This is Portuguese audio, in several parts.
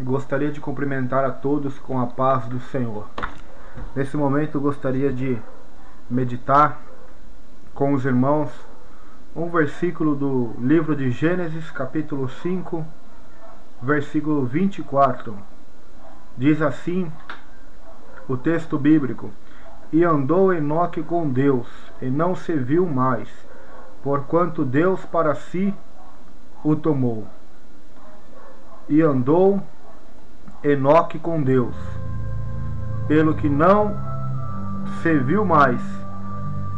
Gostaria de cumprimentar a todos com a paz do Senhor. Nesse momento gostaria de meditar com os irmãos um versículo do livro de Gênesis, capítulo 5, versículo 24. Diz assim o texto bíblico: E andou Enoque com Deus, e não se viu mais, porquanto Deus para si o tomou. E andou Enoque com Deus, pelo que não se viu mais,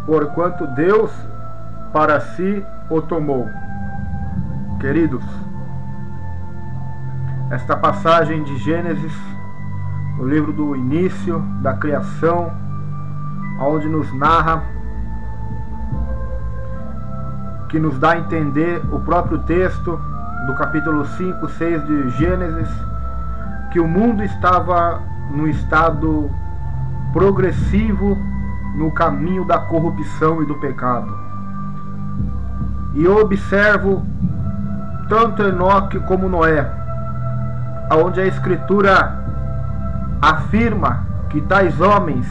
porquanto Deus para si o tomou. Queridos, esta passagem de Gênesis, o livro do início da criação, onde nos narra, que nos dá a entender o próprio texto do capítulo 5, 6 de Gênesis, que o mundo estava no estado progressivo no caminho da corrupção e do pecado. E eu observo tanto Enoque como Noé, onde a Escritura afirma que tais homens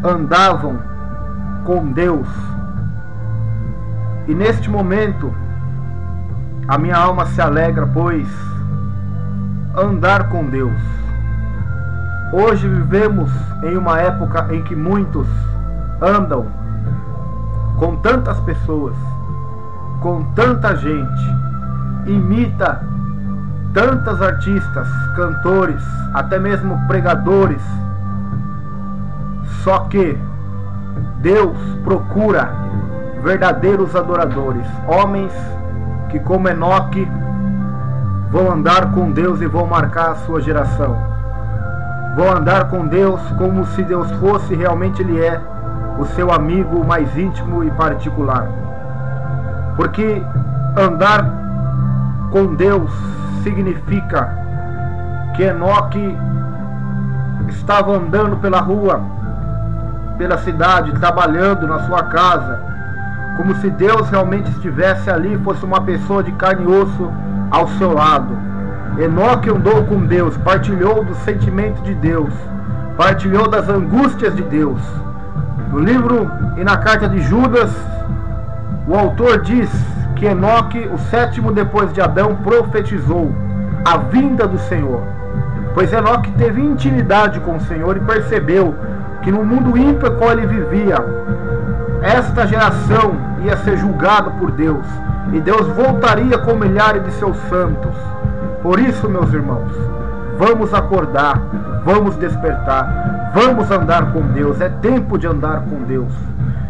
andavam com Deus. E neste momento a minha alma se alegra, pois andar com Deus. Hoje vivemos em uma época em que muitos andam com tantas pessoas, com tanta gente, imita tantas artistas, cantores, até mesmo pregadores. Só que Deus procura verdadeiros adoradores, homens que, como Enoque, vão andar com Deus e vão marcar a sua geração. Vão andar com Deus como se Deus fosse, realmente Ele é o seu amigo mais íntimo e particular. Porque andar com Deus significa que Enoque estava andando pela rua, pela cidade, trabalhando na sua casa, como se Deus realmente estivesse ali, fosse uma pessoa de carne e osso ao seu lado. Enoque andou com Deus, partilhou do sentimento de Deus, partilhou das angústias de Deus. No livro e na carta de Judas, o autor diz que Enoque, o sétimo depois de Adão, profetizou a vinda do Senhor. Pois Enoque teve intimidade com o Senhor e percebeu que no mundo ímpio qual ele vivia, esta geração ia ser julgada por Deus, e Deus voltaria com milhares de seus santos. Por isso, meus irmãos, vamos acordar, vamos despertar, vamos andar com Deus. É tempo de andar com Deus.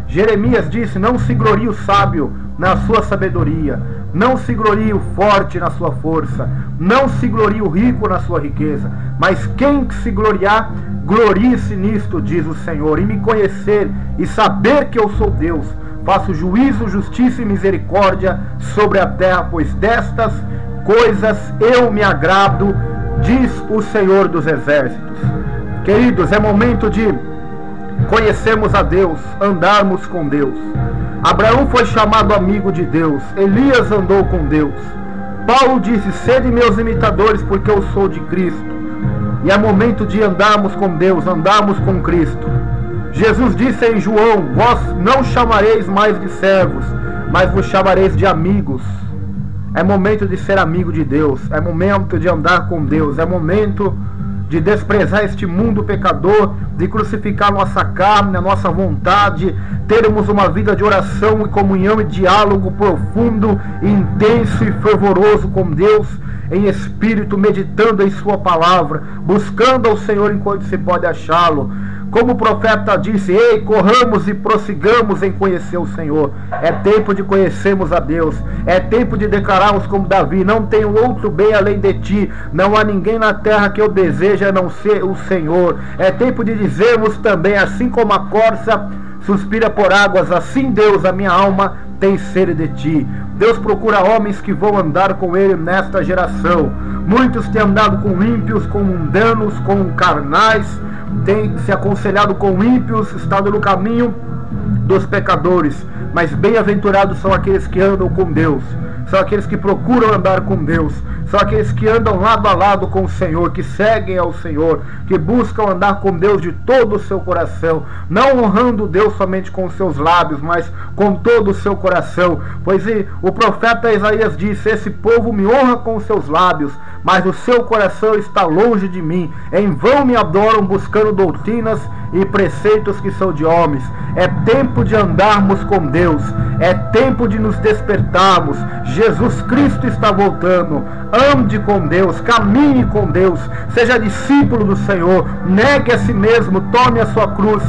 Jeremias disse: não se glorie o sábio na sua sabedoria, não se glorie o forte na sua força, não se glorie o rico na sua riqueza, mas quem se gloriar, glorie-se nisto, diz o Senhor, em me conhecer e saber que eu sou Deus. Faço juízo, justiça e misericórdia sobre a terra, pois destas coisas eu me agrado, diz o Senhor dos exércitos. Queridos, é momento de conhecermos a Deus, andarmos com Deus. Abraão foi chamado amigo de Deus, Elias andou com Deus. Paulo disse: sede meus imitadores, porque eu sou de Cristo. E é momento de andarmos com Deus, andarmos com Cristo. Jesus disse em João: vós não chamareis mais de servos, mas vos chamareis de amigos. É momento de ser amigo de Deus, é momento de andar com Deus, é momento de desprezar este mundo pecador, de crucificar nossa carne, a nossa vontade, termos uma vida de oração e comunhão e diálogo profundo, intenso e fervoroso com Deus, em espírito, meditando em sua palavra, buscando ao Senhor enquanto se pode achá-lo. Como o profeta disse: ei, corramos e prossigamos em conhecer o Senhor. É tempo de conhecermos a Deus. É tempo de declararmos como Davi: não tenho outro bem além de ti. Não há ninguém na terra que eu deseje a não ser o Senhor. É tempo de dizermos também: assim como a corça suspira por águas, assim Deus, a minha alma tem sede de ti. Deus procura homens que vão andar com Ele nesta geração. Muitos têm andado com ímpios, com mundanos, com carnais, têm se aconselhado com ímpios, estado no caminho dos pecadores. Mas bem-aventurados são aqueles que andam com Deus. são aqueles que procuram andar com Deus, são aqueles que andam lado a lado com o Senhor, que seguem ao Senhor, que buscam andar com Deus de todo o seu coração, não honrando Deus somente com os seus lábios, mas com todo o seu coração. Pois o profeta Isaías disse: esse povo me honra com os seus lábios, mas o seu coração está longe de mim. Em vão me adoram, buscando doutrinas e preceitos que são de homens. É tempo de andarmos com Deus, é tempo de nos despertarmos. Jesus Cristo está voltando. Ande com Deus, caminhe com Deus, seja discípulo do Senhor, negue a si mesmo, tome a sua cruz,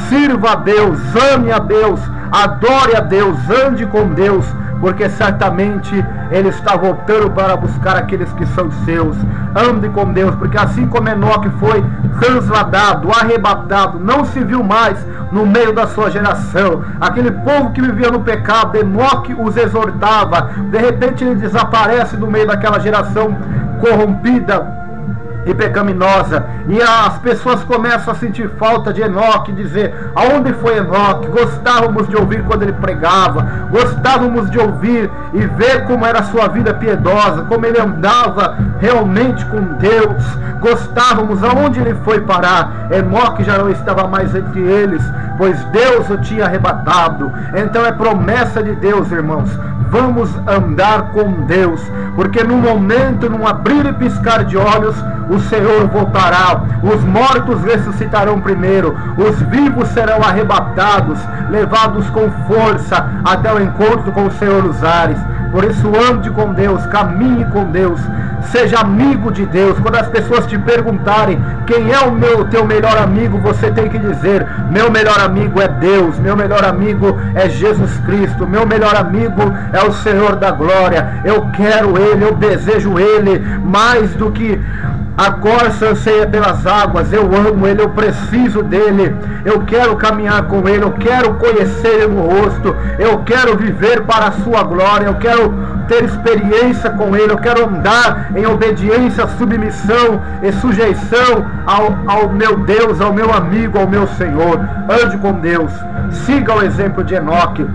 sirva a Deus, ame a Deus, adore a Deus, ande com Deus, porque certamente Ele está voltando para buscar aqueles que são seus. Ande com Deus, porque assim como Enoque foi transladado, arrebatado, não se viu mais no meio da sua geração. Aquele povo que vivia no pecado, Enoque os exortava. De repente ele desaparece no meio daquela geração corrompida e pecaminosa, e as pessoas começam a sentir falta de Enoque, dizer: aonde foi Enoque? Gostávamos de ouvir quando ele pregava, gostávamos de ouvir e ver como era a sua vida piedosa, como ele andava realmente com Deus, gostávamos. Aonde ele foi parar? Enoque já não estava mais entre eles, pois Deus o tinha arrebatado. Então é promessa de Deus, irmãos, vamos andar com Deus, porque no momento, num abrir e piscar de olhos, o Senhor voltará, os mortos ressuscitarão primeiro, os vivos serão arrebatados, levados com força até o encontro com o Senhor nos ares. Por isso ande com Deus, caminhe com Deus, seja amigo de Deus. Quando as pessoas te perguntarem quem é o teu melhor amigo, você tem que dizer: meu melhor amigo é Deus, meu melhor amigo é Jesus Cristo, meu melhor amigo é o Senhor da glória. Eu quero Ele, eu desejo Ele mais do que a corça anseia pelas águas. Eu amo Ele, eu preciso dEle, eu quero caminhar com Ele, eu quero conhecer Ele no rosto, eu quero viver para a sua glória, eu quero ter experiência com Ele, eu quero andar em obediência, submissão e sujeição ao meu Deus, ao meu amigo, ao meu Senhor. Ande com Deus, siga o exemplo de Enoque.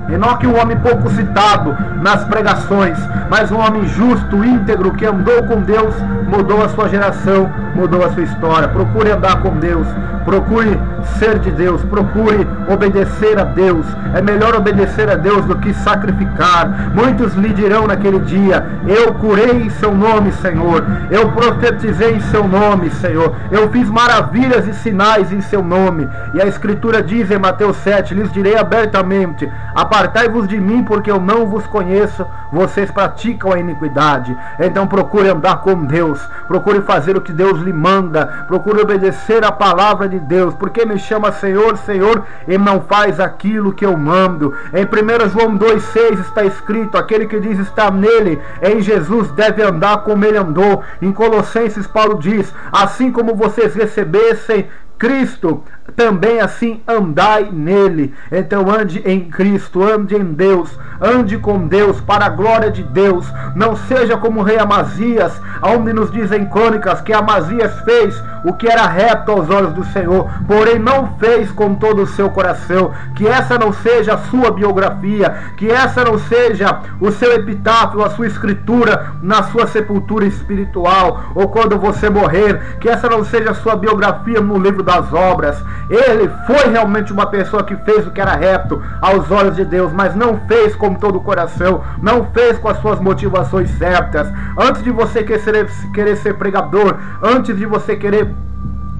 Enoque, um homem pouco citado nas pregações, mas um homem justo, íntegro, que andou com Deus, mudou a sua geração, mudou a sua história. Procure andar com Deus, procure ser de Deus, procure obedecer a Deus. É melhor obedecer a Deus do que sacrificar. Muitos lhe dirão naquele dia: eu curei em seu nome, Senhor, eu profetizei em seu nome, Senhor, eu fiz maravilhas e sinais em seu nome. E a Escritura diz em Mateus 7, lhes direi abertamente: apartai-vos de mim, porque eu não vos conheço, vocês praticam a iniquidade. Então procure andar com Deus, procure fazer o que Deus lhe manda, procure obedecer a palavra de Deus. Porque me chama Senhor, Senhor, e não faz aquilo que eu mando? Em 1 João 2,6 está escrito: aquele que diz estar nele, em Jesus, deve andar como ele andou. Em Colossenses, Paulo diz: assim como vocês recebessem Cristo, também assim andai nele. Então ande em Cristo, ande em Deus, ande com Deus, para a glória de Deus. Não seja como o rei Amazias, onde nos dizem crônicas que Amazias fez o que era reto aos olhos do Senhor, porém não fez com todo o seu coração. Que essa não seja a sua biografia, que essa não seja o seu epitáfio, a sua escritura na sua sepultura espiritual, ou quando você morrer, que essa não seja a sua biografia no livro das obras. Ele foi realmente uma pessoa que fez o que era reto aos olhos de Deus, mas não fez com todo o coração, não fez com as suas motivações certas. Antes de você querer ser pregador, antes de você querer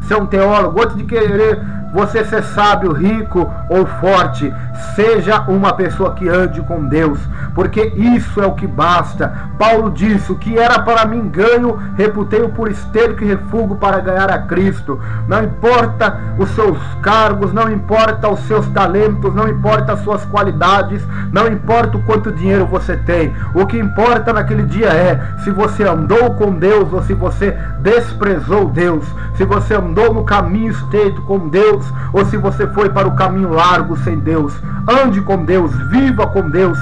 ser um teólogo, antes de querer você ser sábio, rico ou forte, seja uma pessoa que ande com Deus, porque isso é o que basta. Paulo disse: o que era para mim ganho, reputei-o por esterco e refúgio para ganhar a Cristo. Não importa os seus cargos, não importa os seus talentos, não importa as suas qualidades, não importa o quanto dinheiro você tem. O que importa naquele dia é se você andou com Deus ou se você desprezou Deus, se você andou no caminho estreito com Deus ou se você foi para o caminho largo sem Deus. Ande com Deus, viva com Deus,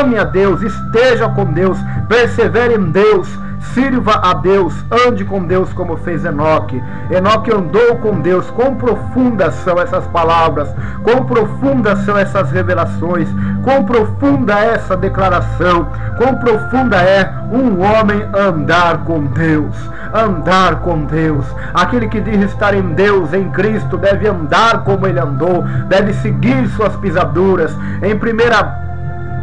ame a Deus, esteja com Deus, persevere em Deus, sirva a Deus, ande com Deus como fez Enoque. Enoque andou com Deus. Quão profundas são essas palavras, quão profundas são essas revelações, quão profunda é essa declaração, quão profunda é um homem andar com Deus. Andar com Deus. Aquele que diz estar em Deus, em Cristo, deve andar como ele andou, deve seguir suas pisaduras. Em 1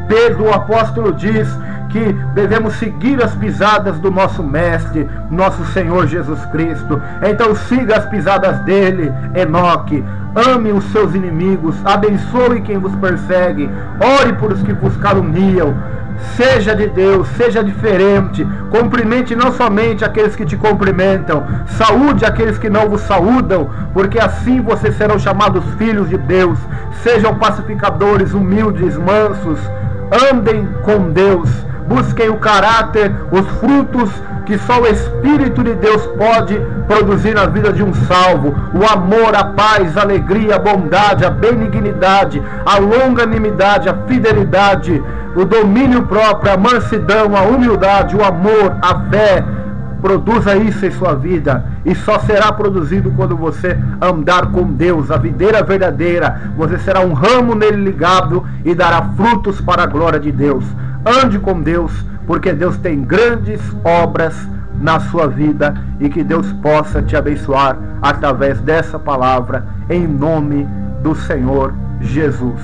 Pedro, o apóstolo diz que devemos seguir as pisadas do nosso Mestre, nosso Senhor Jesus Cristo. Então siga as pisadas dele, Enoque. Ame os seus inimigos, abençoe quem vos persegue, ore por os que vos caluniam. Seja de Deus, seja diferente, cumprimente não somente aqueles que te cumprimentam, saúde aqueles que não vos saúdam, porque assim vocês serão chamados filhos de Deus. Sejam pacificadores, humildes, mansos, andem com Deus, busquem o caráter, os frutos que só o Espírito de Deus pode produzir na vida de um salvo: o amor, a paz, a alegria, a bondade, a benignidade, a longanimidade, a fidelidade, o domínio próprio, a mansidão, a humildade, o amor, a fé. Produza isso em sua vida, e só será produzido quando você andar com Deus, a videira verdadeira. Você será um ramo nele ligado e dará frutos para a glória de Deus. Ande com Deus, porque Deus tem grandes obras na sua vida, e que Deus possa te abençoar através dessa palavra, em nome do Senhor Jesus.